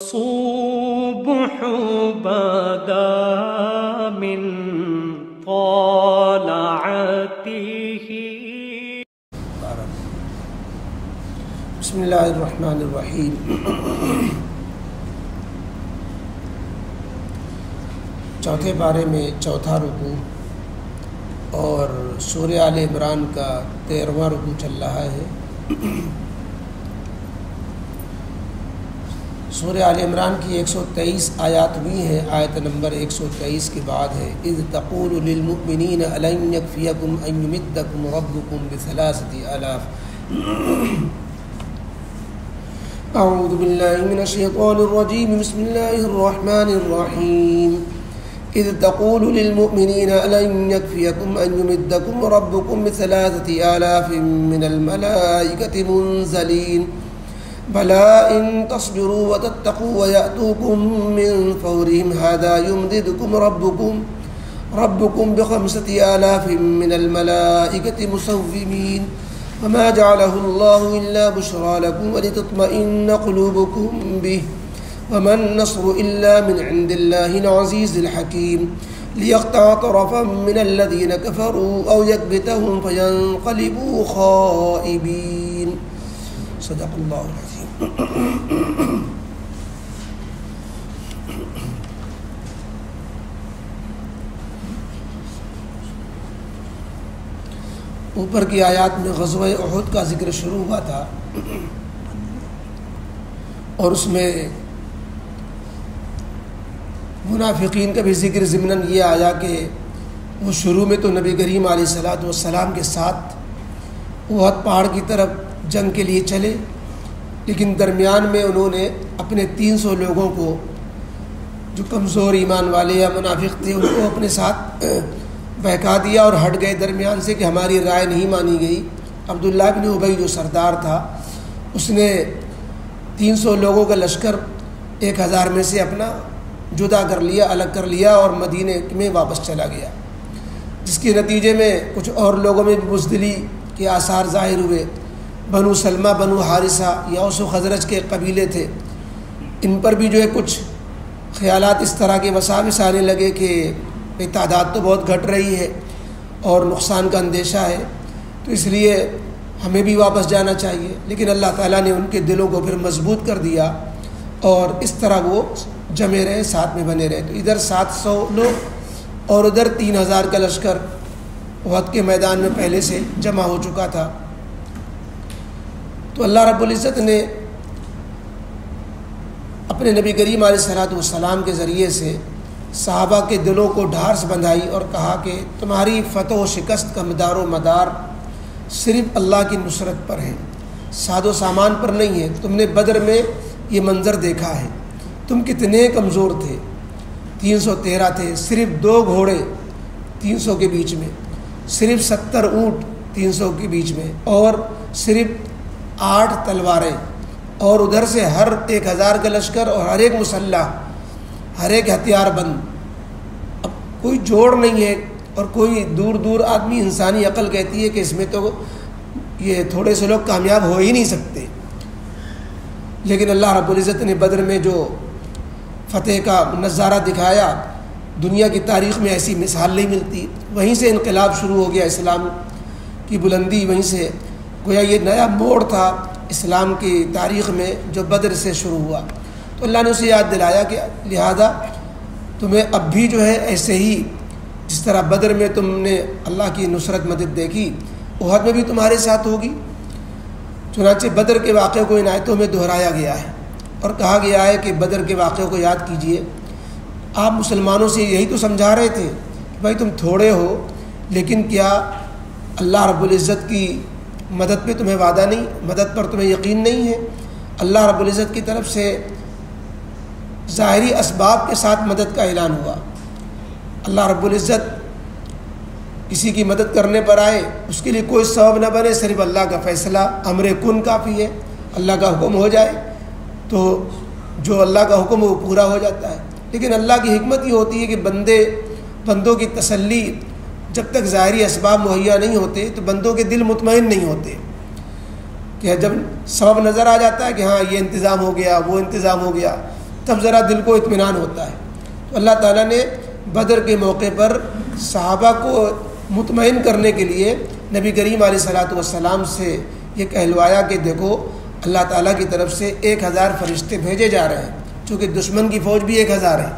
الصبح بدا من طلعته. بسم اللہ الرحمن الرحیم. چوتھے پارے میں چوتھا رکوع اور سورہ آل عمران کا 13واں رکوع چل رہا ہے. سورہ آل عمران کی 123 آیات ہوئی ہیں. آیت نمبر 123 کے بعد ہے اذ تقول للمؤمنین الن یکفیکم ان یمدکم ربکم بثلاثۃ آلاف. اعوذ باللہ من الشیطان الرجیم. بسم اللہ الرحمن الرحیم. اذ تقول للمؤمنین الن یکفیکم ان یمدکم ربکم بثلاثۃ آلاف من الملائکۃ منزلین بلا ان تصبروا وتتقوا ويأتوكم من فورهم هذا يمددكم ربكم بخمسة آلاف من الملائكة مسومين وما جعله الله إلا بشرى لكم ولتطمئن قلوبكم به وما النصر إلا من عند الله العزيز الحكيم ليقطع طرفا من الذين كفروا أو يكبتهم فينقلبوا خائبين. صدق الله العظيم. اوپر کی آیات میں غزوہ احد کا ذکر شروع ہوا تھا اور اس میں منافقین کا بھی ذکر ضمناً یہ آیا کہ وہ شروع میں تو نبی کریم علیہ الصلوۃ والسلام کے ساتھ احد پہاڑ کی طرف جنگ کے لیے چلے، لیکن درمیان میں انہوں نے اپنے 300 لوگوں کو جو کمزور ایمان والے یا منافق تھے ان کو اپنے ساتھ بہکا دیا اور ہٹ گئے درمیان سے کہ ہماری رائے نہیں مانی گئی. عبداللہ بن ابی جو سردار تھا اس نے 300 لوگوں کا لشکر 1000 میں سے اپنا جدا کر لیا، الگ کر لیا اور مدینے میں واپس چلا گیا، جس کے نتیجے میں کچھ اور لوگوں میں بھی بزدلی کے آثار ظاہر ہوئے. بنو سلمہ، بنو حارثہ، اوس و خزرج کے قبیلے تھے، ان پر بھی جو ہے کچھ خیالات اس طرح کے وساوس آنے لگے کہ تعداد تو بہت گھٹ رہی ہے اور نقصان کا اندیشہ ہے، تو اس لیے ہمیں بھی واپس جانا چاہیے. لیکن اللہ تعالیٰ نے ان کے دلوں کو پھر مضبوط کر دیا اور اس طرح وہ جمے رہے، ساتھ میں بنے رہے. تو ادھر 700 لوگ اور ادھر 3000 کا لشکر احد کے میدان میں پہلے سے جمع ہو چکا تھا. تو اللہ رب العزت نے اپنے نبی کریم علیہ الصلوۃ والسلام کے ذریعے سے صحابہ کے دلوں کو ڈھارس بندھائی اور کہا کہ تمہاری فتح و شکست کا مدار و مدار صرف اللہ کی نصرت پر ہے، ساز و سامان پر نہیں ہے. تم نے بدر میں یہ منظر دیکھا ہے، تم کتنے کمزور تھے، 313 تھے، صرف 2 گھوڑے 300 کے بیچ میں، صرف 70 اونٹ 300 کے بیچ میں، اور صرف 8 تلواریں، اور ادھر سے ہر 1000 کا لشکر اور ہر ایک مسلح، ہر ایک ہتھیار بند. اب کوئی جوڑ نہیں ہے اور کوئی دور دور آدمی انسانی عقل کہتی ہے کہ اس میں تو یہ تھوڑے سے لوگ کامیاب ہو ہی نہیں سکتے. لیکن اللہ رب العزت نے بدر میں جو فتح کا نظارہ دکھایا، دنیا کی تاریخ میں ایسی مثال نہیں ملتی. وہیں سے انقلاب شروع ہو گیا، اسلام کی بلندی وہیں سے، گویا یہ نیا موڑ تھا اسلام کی تاریخ میں جو بدر سے شروع ہوا. تو اللہ نے اسے یاد دلایا کہ لہذا تمہیں اب بھی جو ہے ایسے ہی جس طرح بدر میں تم نے اللہ کی نصرت مدد دیکھی، احد میں بھی تمہارے ساتھ ہوگی. چنانچہ بدر کے واقعے کو ان آیتوں میں دہرایا گیا ہے اور کہا گیا ہے کہ بدر کے واقعے کو یاد کیجئے. آپ مسلمانوں سے یہی تو سمجھا رہے تھے کہ بھائی تم تھوڑے ہو، لیکن کیا اللہ رب العزت کی مدد پہ تمہیں وعدہ نہیں، مدد پر تمہیں یقین نہیں ہے؟ اللہ رب العزت کی طرف سے ظاہری اسباب کے ساتھ مدد کا اعلان ہوا. اللہ رب العزت کسی کی مدد کرنے پر آئے، اس کے لیے کوئی سبب نہ بنے، صرف اللہ کا فیصلہ، امر کن کافی ہے. اللہ کا حکم ہو جائے تو جو اللہ کا حکم وہ پورا ہو جاتا ہے. لیکن اللہ کی حکمت یہ ہوتی ہے کہ بندوں کی تسلی جب تک ظاہری اسباب مہیا نہیں ہوتے تو بندوں کے دل مطمئن نہیں ہوتے. کہ جب سبب نظر آ جاتا ہے کہ ہاں یہ انتظام ہو گیا، وہ انتظام ہو گیا، تب ذرا دل کو اطمینان ہوتا ہے۔ تو اللہ تعالیٰ نے بدر کے موقع پر صحابہ کو مطمئن کرنے کے لیے نبی کریم علیہ الصلوۃ والسلام سے یہ کہلوایا کہ دیکھو اللہ تعالیٰ کی طرف سے 1000 فرشتے بھیجے جا رہے ہیں، چونکہ دشمن کی فوج بھی 1000 ہے،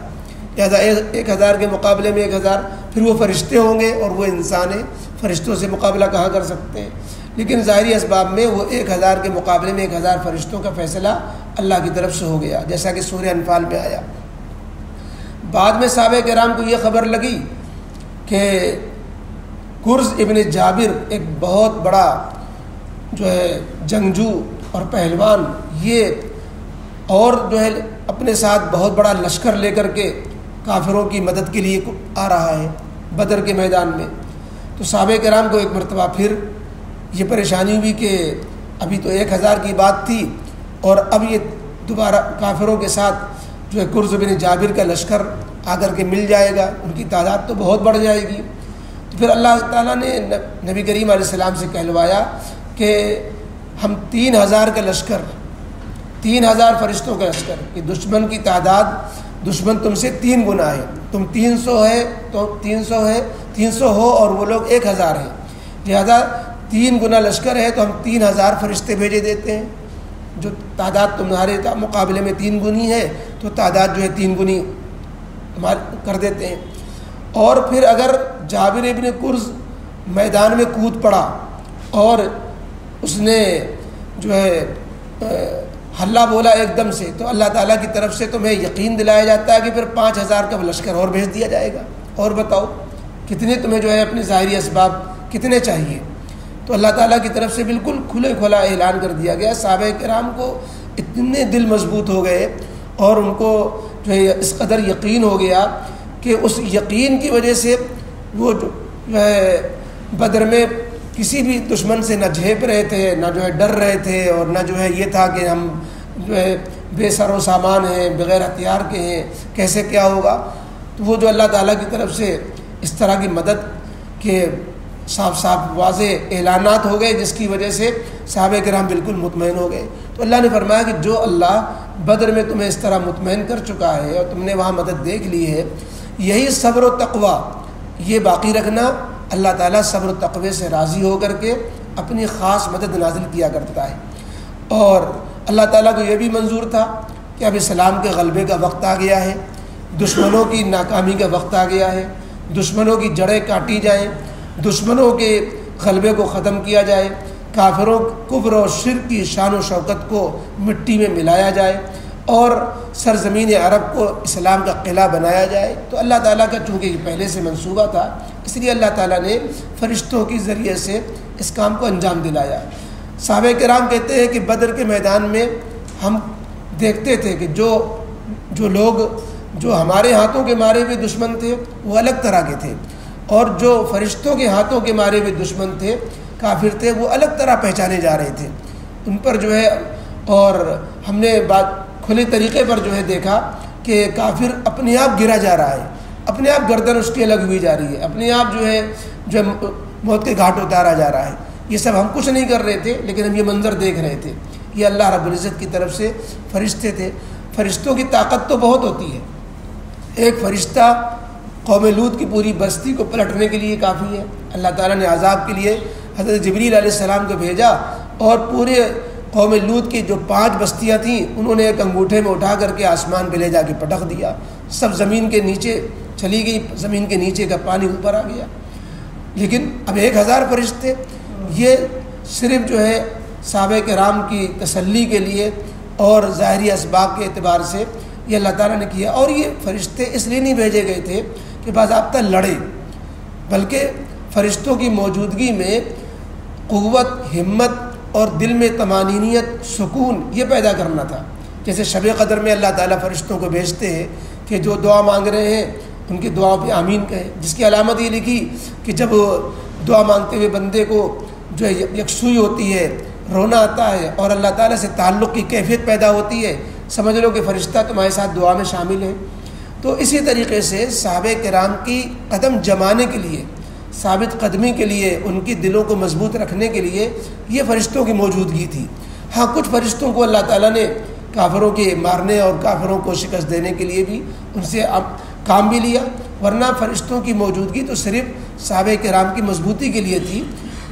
لہٰذا 1000 کے مقابلے میں 1000 پھر وہ فرشتے ہوں گے اور وہ انسان ہیں، فرشتوں سے مقابلہ کہاں کر سکتے ہیں، لیکن ظاہری اسباب میں وہ 1000 کے مقابلے میں 1000 فرشتوں کا فیصلہ اللہ کی طرف سے ہو گیا، جیسا کہ سورہ انفال میں آیا۔ بعد میں صحابہ کرام کو یہ خبر لگی کہ کرز ابن جابر ایک بہت بڑا جو ہے جنگجو اور پہلوان، یہ اور جو ہے اپنے ساتھ بہت بڑا لشکر لے کر کے کافروں کی مدد کے لیے آ رہا ہے بدر کے میدان میں۔ تو صحابہ کرام کو ایک مرتبہ پھر یہ پریشانی ہوئی کہ ابھی تو 1000 کی بات تھی اور اب یہ دوبارہ کافروں کے ساتھ جو ہے کرز بن جابر کا لشکر آ کر کے مل جائے گا، ان کی تعداد تو بہت بڑھ جائے گی۔ تو پھر اللہ تعالیٰ نے نبی کریم علیہ السلام سے کہلوایا کہ ہم 3000 کا لشکر، 3000 فرشتوں کا لشکر، کہ دشمن کی تعداد، دشمن تم سے 3 گنا ہے، تم 300 ہے تو 300 ہو اور وہ لوگ 1000 ہیں، لہذا 3 گنا لشکر ہے تو ہم 3000 فرشتے بھیجے دیتے ہیں، جو تعداد تمہارے مقابلے میں 3 گنی ہے تو تعداد جو ہے 3 گنی کر دیتے ہیں۔ اور پھر اگر جابر ابن کرز میدان میں کود پڑا اور اس نے جو ہے ہلہ بولا ایک دم سے، تو اللہ تعالیٰ کی طرف سے تمہیں یقین دلایا جاتا ہے کہ پھر 5000 کا لشکر اور بھیج دیا جائے گا، اور بتاؤ کتنے تمہیں جو ہے اپنے ظاہری اسباب کتنے چاہیے۔ تو اللہ تعالیٰ کی طرف سے بالکل کھلا اعلان کر دیا گیا۔ صحابہ کرام کو اتنے دل مضبوط ہو گئے اور ان کو جو ہے اس قدر یقین ہو گیا کہ اس یقین کی وجہ سے وہ جو ہے بدر میں کسی بھی دشمن سے نہ جھیپ رہے تھے، نہ جو ہے ڈر رہے تھے، اور نہ جو ہے یہ تھا کہ ہم جو ہے بے سر و سامان ہیں، بغیر ہتھیار کے ہیں، کیسے کیا ہوگا۔ تو وہ جو اللہ تعالیٰ کی طرف سے اس طرح کی مدد کے صاف واضح اعلانات ہو گئے، جس کی وجہ سے صحابہ کرام بالکل مطمئن ہو گئے۔ تو اللہ نے فرمایا کہ جو اللہ بدر میں تمہیں اس طرح مطمئن کر چکا ہے اور تم نے وہاں مدد دیکھ لی ہے، یہی صبر و تقوی یہ باقی رکھنا، اللہ تعالیٰ صبر و تقوی سے راضی ہو کر کے اپنی خاص مدد نازل کیا کرتا ہے۔ اور اللہ تعالیٰ کو یہ بھی منظور تھا کہ اب اسلام کے غلبے کا وقت آ گیا ہے، دشمنوں کی ناکامی کا وقت آ گیا ہے، دشمنوں کی جڑیں کاٹی جائیں، دشمنوں کے غلبے کو ختم کیا جائے، کافروں کفر و شرک کی شان و شوکت کو مٹی میں ملایا جائے اور سرزمین عرب کو اسلام کا قلعہ بنایا جائے۔ تو اللہ تعالیٰ کا چونکہ یہ پہلے سے منصوبہ تھا، اس لیے اللہ تعالیٰ نے فرشتوں کے ذریعے سے اس کام کو انجام دلایا۔ صحابہ کرام کہتے ہیں کہ بدر کے میدان میں ہم دیکھتے تھے کہ جو لوگ جو ہمارے ہاتھوں کے مارے ہوئے دشمن تھے وہ الگ طرح کے تھے، اور جو فرشتوں کے ہاتھوں کے مارے ہوئے دشمن تھے، کافر تھے، وہ الگ طرح پہچانے جا رہے تھے ان پر جو ہے۔ اور ہم نے بات کھلے طریقے پر جو ہے دیکھا کہ کافر اپنے آپ گرا جا رہا ہے، اپنے آپ گردن اس کی الگ ہوئی جا رہی ہے، اپنے آپ جو ہے موت کے گھاٹ اتارا جا رہا ہے۔ یہ سب ہم کچھ نہیں کر رہے تھے، لیکن ہم یہ منظر دیکھ رہے تھے۔ یہ اللہ رب العزت کی طرف سے فرشتے تھے۔ فرشتوں کی طاقت تو بہت ہوتی ہے، ایک فرشتہ قوم لوط کی پوری بستی کو پلٹنے کے لیے کافی ہے۔ اللہ تعالیٰ نے عذاب کے لیے حضرت جبریل علیہ السلام کو بھیجا اور پورے قوم لوط کی جو 5 بستیاں تھیں انہوں نے ایک انگوٹھے میں اٹھا کر کے آسمان پہ لے جا کے پٹک دیا، سب زمین کے نیچے چلی گئی، زمین کے نیچے کا پانی اوپر آ گیا۔ لیکن اب 1000 فرشتے، یہ صرف جو ہے صحابہ کرام کی تسلی کے لیے اور ظاہری اسباب کے اعتبار سے یہ اللہ تعالیٰ نے کیا۔ اور یہ فرشتے اس لیے نہیں بھیجے گئے تھے کہ باضابطہ لڑے، بلکہ فرشتوں کی موجودگی میں قوت، ہمت اور دل میں طمانینیت، سکون یہ پیدا کرنا تھا۔ جیسے شب قدر میں اللہ تعالیٰ فرشتوں کو بھیجتے ہیں کہ جو دعا مانگ رہے ہیں ان کی دعا پہ آمین کہیں، جس کی علامت یہ لکھی کہ جب دعا مانگتے ہوئے بندے کو جو ہے یکسوئی ہوتی ہے، رونا آتا ہے اور اللہ تعالیٰ سے تعلق کی کیفیت پیدا ہوتی ہے، سمجھ لو کہ فرشتہ تمہارے ساتھ دعا میں شامل ہے۔ تو اسی طریقے سے صحابہ کرام کی قدم جمانے کے لیے، ثابت قدمی کے لیے، ان کی دلوں کو مضبوط رکھنے کے لیے یہ فرشتوں کی موجودگی تھی۔ ہاں کچھ فرشتوں کو اللہ تعالیٰ نے کافروں کے مارنے اور کافروں کو شکست دینے کے لیے بھی ان سے کام بھی لیا، ورنہ فرشتوں کی موجودگی تو صرف صحابہ کرام کی مضبوطی کے لیے تھی۔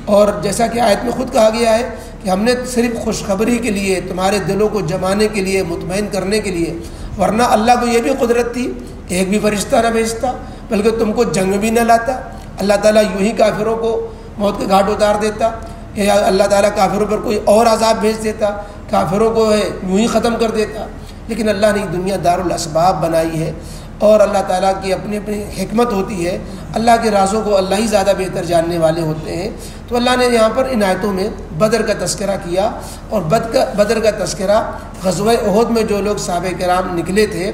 اور جیسا کہ آیت میں خود کہا گیا ہے کہ ہم نے صرف خوشخبری کے لیے، تمہارے دلوں کو جمانے کے لیے، مطمئن کرنے کے لیے، ورنہ اللہ کو یہ بھی قدرت تھی ایک بھی فرشتہ نہ بھیجتا، بلکہ تم کو جنگ بھی نہ لاتا، اللہ تعالیٰ یوں ہی کافروں کو موت کے گھاٹ اتار دیتا، یا اللہ تعالیٰ کافروں پر کوئی اور عذاب بھیج دیتا، کافروں کو یوں ہی ختم کر دیتا۔ لیکن اللہ نے دنیا دار الاسباب بنائی ہے، اور اللہ تعالیٰ کی اپنی اپنی حکمت ہوتی ہے، اللہ کے رازوں کو اللہ ہی زیادہ بہتر جاننے والے ہوتے ہیں۔ تو اللہ نے یہاں پر ان آیتوں میں بدر کا تذکرہ کیا، اور بدر کا تذکرہ غزوہ احد میں جو لوگ صحابہ کرام نکلے تھے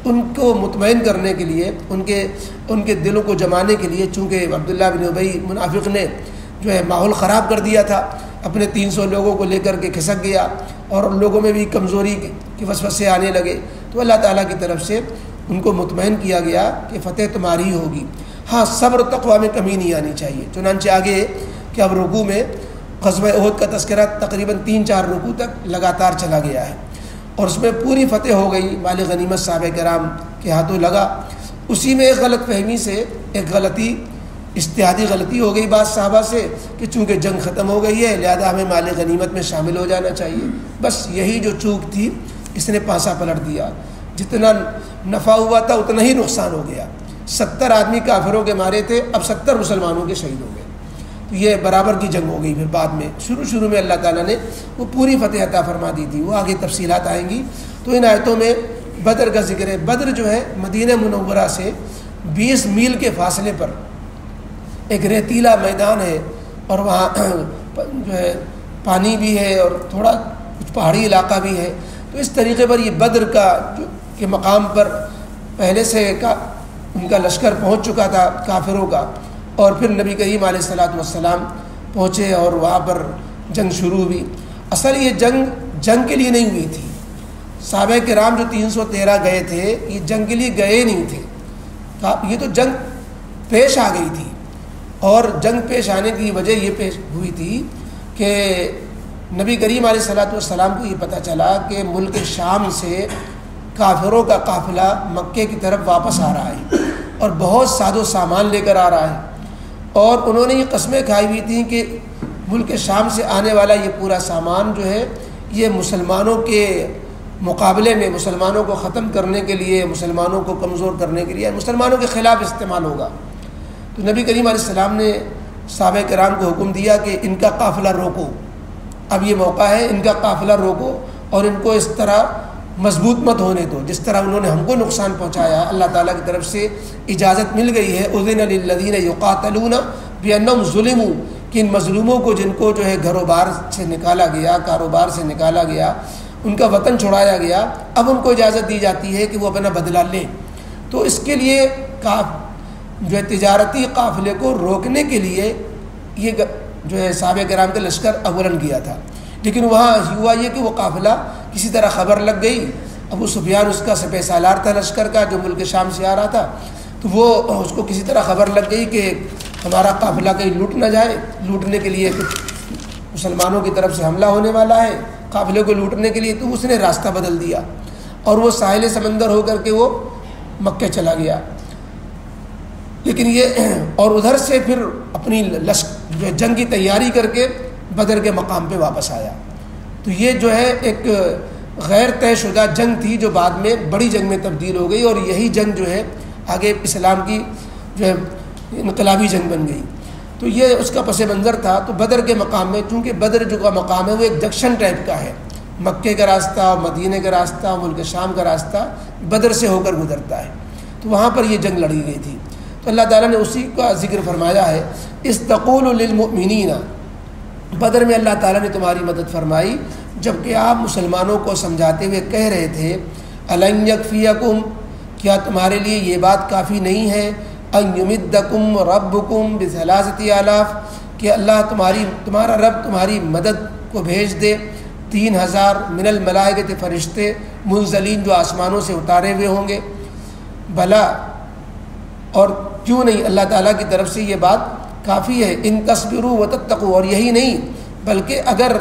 ان کو مطمئن کرنے کے لیے، ان کے دلوں کو جمانے کے لیے، چونکہ عبداللہ بن ابی منافق نے جو ہے ماحول خراب کر دیا تھا، اپنے 300 لوگوں کو لے کر کے کھسک گیا، اور ان لوگوں میں بھی کمزوری کی وسوسے آنے لگے، تو اللہ تعالیٰ کی طرف سے ان کو مطمئن کیا گیا کہ فتح تمہاری ہی ہوگی۔ ہاں، صبر و تقویٰ میں کمی نہیں آنی چاہیے۔ چنانچہ آگے کہ اب رکوع میں غزوہ احد کا تذکرہ تقریباً 3-4 رکوع تک لگاتار چلا گیا ہے، اور اس میں پوری فتح ہو گئی، مال غنیمت صحابہ کرام کے ہاتھوں لگا۔ اسی میں ایک غلط فہمی سے ایک غلطی، اجتہادی غلطی ہو گئی بعض صحابہ سے کہ چونکہ جنگ ختم ہو گئی ہے لہذا ہمیں مال غنیمت میں شامل ہو جانا چاہیے۔ بس یہی جو چوک تھی اس نے پانسا پلٹ دیا، جتنا نفع ہوا تھا اتنا ہی نقصان ہو گیا۔ 70 آدمی کافروں کے مارے تھے، اب 70 مسلمانوں کے شہید ہو گئے، تو یہ برابر کی جنگ ہو گئی۔ پھر بعد میں شروع میں اللہ تعالیٰ نے وہ پوری فتح عطا فرما دی تھی، وہ آگے تفصیلات آئیں گی۔ تو ان آیتوں میں بدر کا ذکر ہے۔ بدر جو ہے مدینہ منورہ سے 20 میل کے فاصلے پر ایک ریتیلا میدان ہے، اور وہاں جو ہے پانی بھی ہے اور تھوڑا کچھ پہاڑی علاقہ بھی ہے۔ تو اس طریقے پر یہ بدر کا کے مقام پر پہلے سے ان کا لشکر پہنچ چکا تھا کافروں کا، اور پھر نبی کریم علیہ الصلوۃ والسلام پہنچے اور وہاں پر جنگ شروع ہوئی۔ اصل یہ جنگ کے لیے نہیں ہوئی تھی، صحابہ کرام جو 313 گئے تھے یہ جنگ کے لیے گئے نہیں تھے، یہ تو جنگ پیش آ گئی تھی، اور جنگ پیش آنے کی وجہ یہ پیش ہوئی تھی کہ نبی کریم علیہ الصلوۃ والسلام کو یہ پتہ چلا کہ ملک شام سے کافروں کا قافلہ مکے کی طرف واپس آ رہا ہے، اور بہت ساز و سامان لے کر آ رہا ہے، اور انہوں نے یہ قسمیں کھائی ہوئی تھیں کہ ملک شام سے آنے والا یہ پورا سامان جو ہے یہ مسلمانوں کے مقابلے میں، مسلمانوں کو ختم کرنے کے لیے، مسلمانوں کو کمزور کرنے کے لیے، مسلمانوں کے خلاف استعمال ہوگا۔ تو نبی کریم علیہ السلام نے صحابہ کرام کو حکم دیا کہ ان کا قافلہ روکو، اب یہ موقع ہے، ان کا قافلہ روکو، اور ان کو اس طرح مضبوط مت ہونے دو جس طرح انہوں نے ہم کو نقصان پہنچایا۔ اللہ تعالیٰ کی طرف سے اجازت مل گئی ہے، اذن للذین یقاتلون بانہم ظلموا، کہ ان مظلوموں کو جن کو جو ہے گھر و بار سے نکالا گیا، کاروبار سے نکالا گیا، ان کا وطن چھڑایا گیا، اب ان کو اجازت دی جاتی ہے کہ وہ اپنا بدلہ لیں۔ تو اس کے لیے جو ہے تجارتی قافلے کو روکنے کے لیے یہ جو ہے صحابہ کرام کا لشکر اولاً گیا تھا، لیکن وہاں ہوا یہ کہ وہ قافلہ کسی طرح خبر لگ گئی۔ ابو سفیان اس کا سپہ سالار تھا لشکر کا، جو ملک شام سے آ رہا تھا، تو وہ اس کو کسی طرح خبر لگ گئی کہ ہمارا قافلہ کہیں لوٹ نہ جائے، لوٹنے کے لیے کچھ مسلمانوں کی طرف سے حملہ ہونے والا ہے قافلے کو لوٹنے کے لیے، تو اس نے راستہ بدل دیا اور وہ ساحل سمندر ہو کر کے وہ مکہ چلا گیا۔ لیکن یہ اور ادھر سے پھر اپنی جو جنگ کی تیاری کر کے بدر کے مقام پہ واپس آیا۔ تو یہ جو ہے ایک غیر طے شدہ جنگ تھی جو بعد میں بڑی جنگ میں تبدیل ہو گئی، اور یہی جنگ جو ہے آگے اسلام کی جو ہے انقلابی جنگ بن گئی۔ تو یہ اس کا پس منظر تھا۔ تو بدر کے مقام میں، چونکہ بدر جو کا مقام ہے وہ ایک جنکشن ٹائپ کا ہے، مکے کا راستہ، مدینے کا راستہ، ملک شام کا راستہ بدر سے ہو کر گزرتا ہے، تو وہاں پر یہ جنگ لڑی گئی تھی۔ تو اللہ تعالیٰ نے اسی کا ذکر فرمایا ہے، اذ تقول للمؤمنین، بدر میں اللہ تعالیٰ نے تمہاری مدد فرمائی جبکہ آپ مسلمانوں کو سمجھاتے ہوئے کہہ رہے تھے، الن یکفیکم، کیا تمہارے لیے یہ بات کافی نہیں ہے، ان یمدکم ربکم بثلاثۃ آلاف، کہ اللہ تمہارا رب تمہاری مدد کو بھیج دے 3000 من الملائکۃ، فرشتے منزلین جو آسمانوں سے اتارے ہوئے ہوں گے۔ بھلا اور کیوں نہیں، اللہ تعالیٰ کی طرف سے یہ بات کافی ہے، ان تصبروا وتتقوا، اور یہی نہیں بلکہ اگر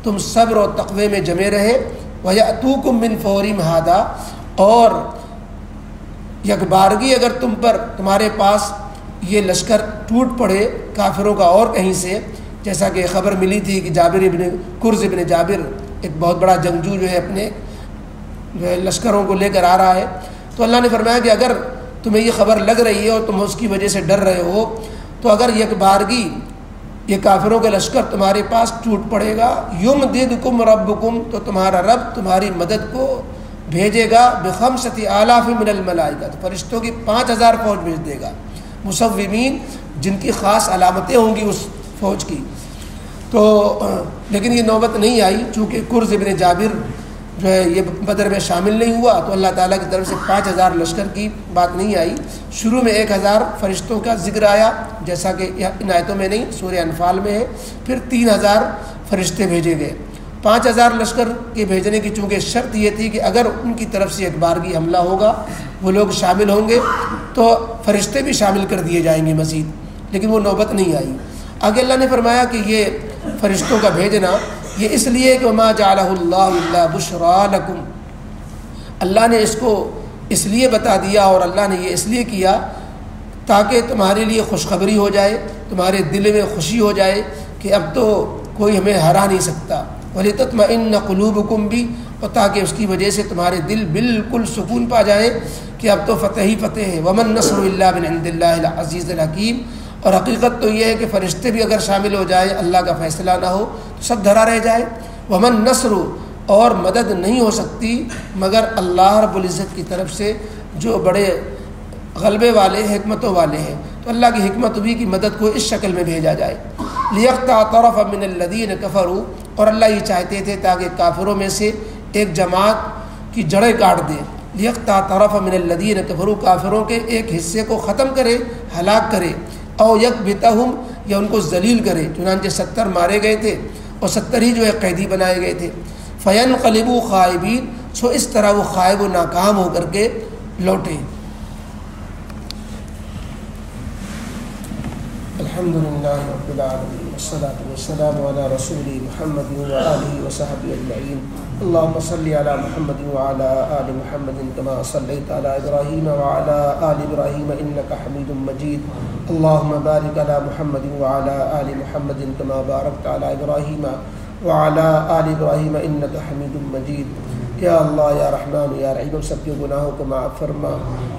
تم صبر و تقوی میں جمے رہے وَيَأْتُوكُم مِّن فَوْرِهِمْ هَٰذَا، اور یکبارگی اگر تم پر تمہارے پاس یہ لشکر ٹوٹ پڑے کافروں کا اور کہیں سے، جیسا کہ خبر ملی تھی کہ کرز ابن جابر ایک بہت بڑا جنگجو جو ہے اپنے لشکروں کو لے کر آ رہا ہے، تو اللہ نے فرمایا کہ اگر تمہیں یہ خبر لگ رہی ہے اور تم اس کی وجہ سے ڈر رہے ہو، تو اگر یکبارگی یہ کافروں کا لشکر تمہارے پاس ٹوٹ پڑے گا، یمددکم ربکم، تو تمہارا رب تمہاری مدد کو بھیجے گا بخمسۃ آلاف من الملائکہ، تو فرشتوں کی 5000 فوج بھیج دے گا، مصومین، جن کی خاص علامتیں ہوں گی اس فوج کی۔ تو لیکن یہ نوبت نہیں آئی، چونکہ کرز ابن جابر جو ہے یہ بدر میں شامل نہیں ہوا، تو اللہ تعالیٰ کی طرف سے 5000 لشکر کی بات نہیں آئی۔ شروع میں 1000 فرشتوں کا ذکر آیا، جیسا کہ ان آیتوں میں نہیں، سورہ انفال میں ہے، پھر 3000 فرشتے بھیجے گئے۔ 5000 لشکر کے بھیجنے کی چونکہ شرط یہ تھی کہ اگر ان کی طرف سے یکبارگی حملہ ہوگا، وہ لوگ شامل ہوں گے، تو فرشتے بھی شامل کر دیے جائیں گے مزید، لیکن وہ نوبت نہیں آئی۔ آگے اللہ نے فرمایا کہ یہ فرشتوں کا بھیجنا یہ اس لیے کہ وما جعلہ اللہ الا بشرا لکم، اللہ نے اس کو اس لیے بتا دیا اور اللہ نے یہ اس لیے کیا تاکہ تمہارے لیے خوشخبری ہو جائے، تمہارے دل میں خوشی ہو جائے کہ اب تو کوئی ہمیں ہرا نہیں سکتا، وَلِتَطْمَئِنَّ قُلُوبُكُمْ بھی، اور تاکہ اس کی وجہ سے تمہارے دل بالکل سکون پا جائیں کہ اب تو فتح ہی فتح ہے۔ وَمَا النَّصْرُ إِلَّا مِنْ عِنْدِ اللَّهِ الْعَزِيزِ الْحَكِيمِ، اور حقیقت تو یہ ہے کہ فرشتے بھی اگر شامل ہو جائیں، اللہ کا فیصلہ نہ ہو تو سب دھرا رہ جائے۔ وَمَا النَّصْرُ، اور مدد نہیں ہو سکتی مگر اللہ رب العزت کی طرف سے، جو بڑے غلبے والے حکمتوں والے ہیں۔ تو اللہ کی حکمت ہوئی کہ مدد کو اس شکل میں بھیجا جائے۔ لِيَقْطَعَ طَرَفًا مِّنَ الَّذِينَ كَفَرُوا، اور اللہ یہ چاہتے تھے تاکہ کافروں میں سے ایک جماعت کی جڑیں کاٹ دے۔ لِيَقْطَعَ طَرَفًا مِّنَ الَّذِينَ كَفَرُوا، کافروں کے ایک حصے کو ختم کرے، ہلاک کرے، او یکبتہم، یا ان کو ذلیل کرے۔ چنانچہ 70 مارے گئے تھے اور 70 ہی جو ہے قیدی بنائے گئے تھے۔ فینقلبوا خائبین، سو اس طرح وہ خائب و ناکام ہو کر کے لوٹے۔ الحمد للہ رب العالمین، والصلاة والسلام علی رسول محمد وآلہ وصحبہ اجمعین۔ اللہم صلی علی محمد وعلی آل محمد کما صلیت علی ابراہیم وعلی آل ابراہیم انک حمید مجید۔ اللہم بارک علی محمد وعلی آل محمد کما بارکت علی ابراہیم وعلی آل ابراہیم انک حمید مجید۔ یا اللہ یا رحمان یا رحیم، ہم سب کے گناہوں کو معاف فرما،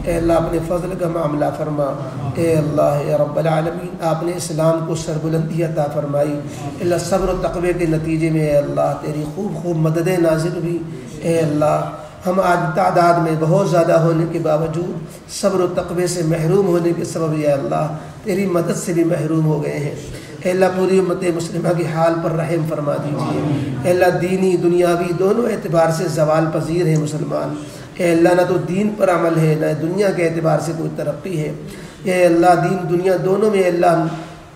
اے اللہ اپنے فضل کا معاملہ فرما، اے اللہ یا رب العالمین آپ نے اسلام کو سربلندی عطا فرمائی، اللہ صبر و تقوی کے نتیجے میں اے اللہ تیری خوب مددیں نازل ہوئی۔ اے اللہ ہم آج تعداد میں بہت زیادہ ہونے کے باوجود صبر و تقوی سے محروم ہونے کے سبب اے اللہ تیری مدد سے بھی محروم ہو گئے ہیں۔ اے اللہ پوری امت مسلمہ کی حال پر رحم فرما دیجیے۔ اے اللہ دینی دنیاوی دونوں اعتبار سے زوال پذیر ہیں مسلمان۔ اے اللہ نہ تو دین پر عمل ہے نہ دنیا کے اعتبار سے کوئی ترقی ہے۔ اے اللہ دین دنیا دونوں میں اللہ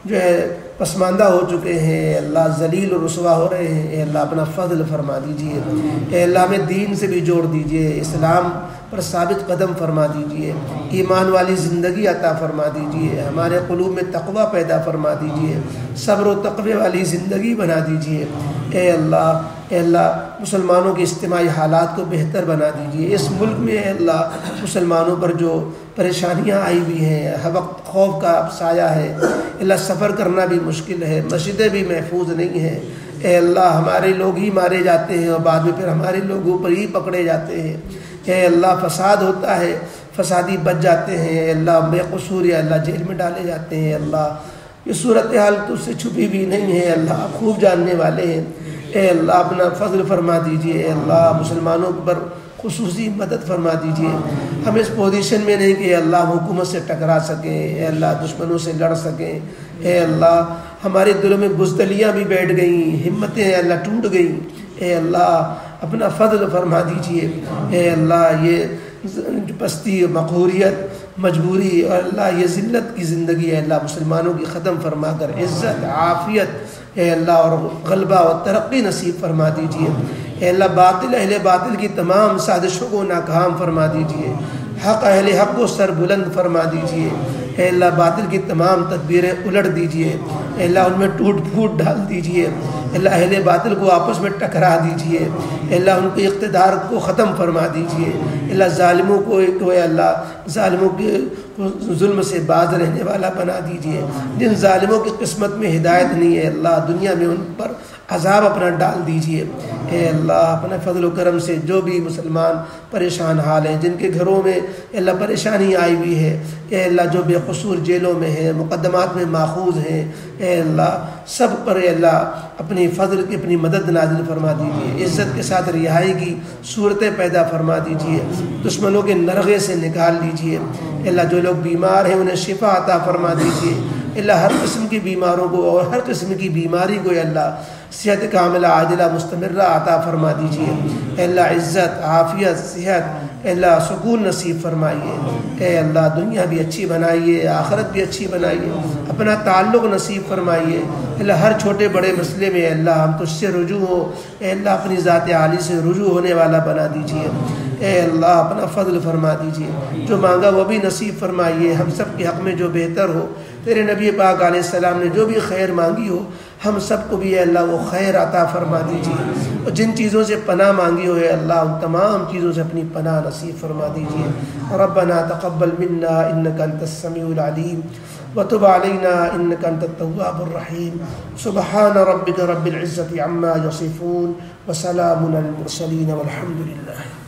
جو ہے پسماندہ ہو چکے ہیں، اے اللہ ذلیل و رسوا ہو رہے ہیں۔ اے اللہ اپنا فضل فرما دیجیے، اے اللہ ہمیں دین سے بھی جوڑ دیجیے، اسلام پر ثابت قدم فرما دیجیے، ایمان والی زندگی عطا فرما دیجیے، ہمارے قلوب میں تقوی پیدا فرما دیجیے، صبر و تقوی والی زندگی بنا دیجیے۔ اے اللہ مسلمانوں کے اجتماعی حالات کو بہتر بنا دیجیے۔ اس ملک میں اے اللہ مسلمانوں پر جو پریشانیاں آئی ہوئی ہیں، ہر وقت خوف کا سایہ ہے، اللہ سفر کرنا بھی مشکل ہے، مسجدیں بھی محفوظ نہیں ہیں۔ اے اللہ ہمارے لوگ ہی مارے جاتے ہیں اور بعد میں پھر ہمارے لوگوں پر ہی پکڑے جاتے ہیں۔ اے اللہ فساد ہوتا ہے، فسادی بچ جاتے ہیں، اے اللہ بے قصور یا اللہ جیل میں ڈالے جاتے ہیں۔ اللہ یہ صورتحال تو سے چھپی بھی نہیں ہے، اللہ آپ خوب جاننے والے ہیں۔ اے اللہ اپنا فضل فرما دیجیے، اے اللہ مسلمانوں پر خصوصی مدد فرما دیجیے۔ ہم اس پوزیشن میں نہیں کہ اے اللہ حکومت سے ٹکرا سکیں، اے اللہ دشمنوں سے لڑ سکیں۔ اے اللہ ہمارے دلوں میں بزدلیاں بھی بیٹھ گئیں، ہمتیں اے اللہ ٹوٹ گئیں۔ اے اللہ اپنا فضل فرما دیجیے۔ اے اللہ یہ پستی، مقہوریت، مجبوری اور اللہ یہ ذلت کی زندگی ہے اللہ مسلمانوں کی ختم فرما کر عزت، عافیت اے اللہ اور غلبہ اور ترقی نصیب فرما دیجیے۔ اے اللہ اہل باطل کی تمام سازشوں کو ناکام فرما دیجیے، اہل حق کو سر بلند فرما دیجیے۔ اے اللہ باطل کی تمام تدبیریں الٹ دیجیے، اے اللہ ان میں ٹوٹ پھوٹ ڈال دیجئے، اے اللہ اہل باطل کو آپس میں ٹکرا دیجئے، اے اللہ ان کے اقتدار کو ختم فرما دیجئے، اے اللہ ظالموں کو اے اللہ ظالموں کے ظلم سے باز رہنے والا بنا دیجئے، جن ظالموں کی قسمت میں ہدایت نہیں ہے اللہ دنیا میں ان پر عذاب اپنا ڈال دیجئے، اے اللہ اپنے فضل و کرم سے جو بھی مسلمان پریشان حال ہیں، جن کے گھروں میں اے اللہ پریشانی آئی ہوئی ہے، اے اللہ جو بے قصور جیلوں میں ہیں، مقدمات میں ماخوذ ہیں، اے اللہ سب پر اے اللہ اپنی فضل کی اپنی مدد نازل فرما دیجئے، عزت کے ساتھ رہائی کی صورتیں پیدا فرما دیجئے، دشمنوں کے نرغے سے نکال لیجئے، اے اللہ جو لوگ بیمار ہیں انہیں شفا عطا فرما دیجئے، اے اللہ ہر قسم کی بیماروں کو اور ہر قسم کی بیماری کو اے اللہ صحت کاملہ عاجلہ مستمرہ عطا فرما دیجئے، اے اللہ عزت عافیت صحت اے اللہ سکون نصیب فرمائیے، اے اللہ دنیا بھی اچھی بنائیے آخرت بھی اچھی بنائیے، اپنا تعلق نصیب فرمائیے، اے اللہ ہر چھوٹے بڑے مسئلے میں اے اللہ ہم تجھ سے رجوع ہو، اے اللہ اپنی ذات عالی سے رجوع ہونے والا بنا دیجئے، اے اللہ اپنا فضل فرما دیجئے، جو مانگا وہ بھی نصیب فرمائیے، ہم سب کے حق میں جو بہتر ہو، تیرے نبی پاک علیہ السلام نے جو بھی خیر مانگی ہو ہم سب کو بھی اے اللہ وہ خیر عطا فرما دیجیے، اور جن چیزوں سے پناہ مانگی ہو اے اللہ ان تمام چیزوں سے اپنی پناہ نصیب فرما دیجیے۔ ربنا تقبل منا انک انت السمیع العلیم وتب علینا انک انت التواب الرحیم، سبحان ربک رب العزة عما یصفون وسلام علی المرسلین والحمد للہ۔